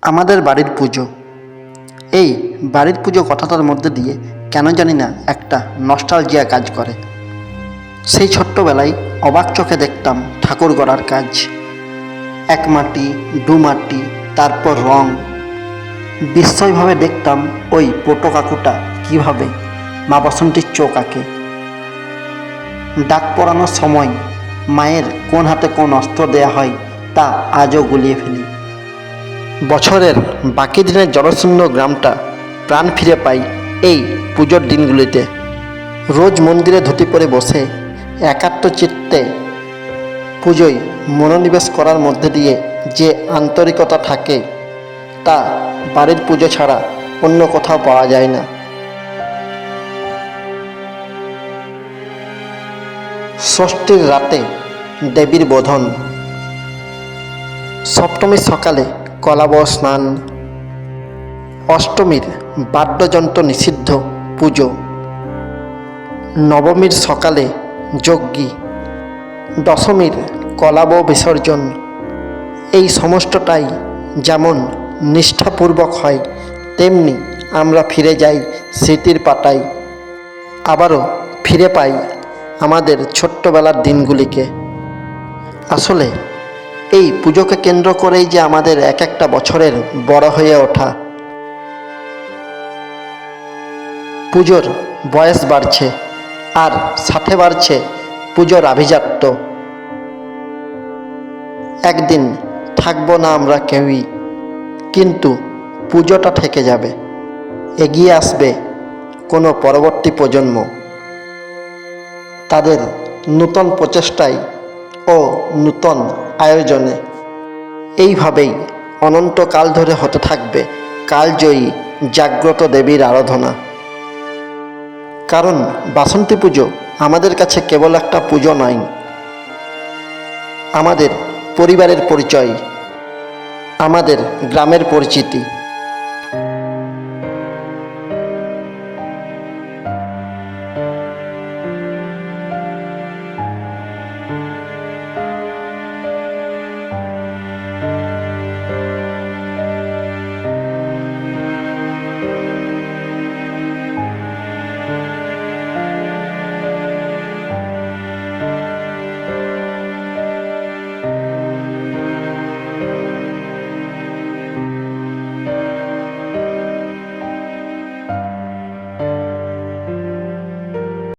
আমাদের বাড়ির পুজো। এই বাড়ির পুজো কথাটার মধ্যে দিয়ে কেন জানি না একটা নস্টালজিয়া কাজ করে। সেই ছোট্টবেলায় অবাক চোখে দেখতাম ঠাকুর গড়ার কাজ। এক মাটি দু মাটি, তারপর রং। বিস্ময়ভাবে দেখতাম ওই পোটো কাকুটা কীভাবে মা বসন্তীর চোখ আঁকে। ডাক পড়ানোর সময় মায়ের কোন হাতে কোন অস্ত্র দেয়া হয় তা আজও গুলিয়ে ফেলি। বছরের বাকি দিনের জনশূন্য গ্রামটা প্রাণ ফিরে পাই এই পুজোর দিনগুলিতে। রোজ মন্দিরে ধুতি পরে বসে একাত্ম চিত্তে পুজোয় মনোনিবেশ করার মধ্যে দিয়ে যে আন্তরিকতা থাকে তা বাড়ির পুজো ছাড়া অন্য কোথাও পাওয়া যায় না। ষষ্ঠীর রাতে দেবীর বোধন, সপ্তমীর সকালে কলাব স্নান, অষ্টমীর বাদ্যযন্ত্র নিষিদ্ধ পুজো, নবমীর সকালে যজ্ঞী, দশমীর কলাব বিসর্জন। এই সমস্তটাই যেমন নিষ্ঠাপূর্বক হয়, তেমনি আমরা ফিরে যাই স্মৃতির পাতায়। আবারও ফিরে পাই আমাদের ছোট্টবেলার দিনগুলিকে। আসলে এই পুজোকে কেন্দ্র করেই যে আমাদের এক একটা বছরের বড় হয়ে ওঠা। পুজোর বয়স বাড়ছে আর সাথে বাড়ছে পুজোর আভিজাত্য। একদিন থাকবো না আমরা কেউই, কিন্তু পুজোটা থেকে যাবে। এগিয়ে আসবে কোনো পরবর্তী প্রজন্ম, তাদের নূতন প্রচেষ্টায় ও নূতন আয়োজনে। এইভাবেই অনন্তকাল ধরে হতে থাকবে কালজয়ী জাগ্রত দেবীর আরাধনা। কারণ বাসন্তী পুজো আমাদের কাছে কেবল একটা পুজো নয়, আমাদের পরিবারের পরিচয়, আমাদের গ্রামের পরিচিতি।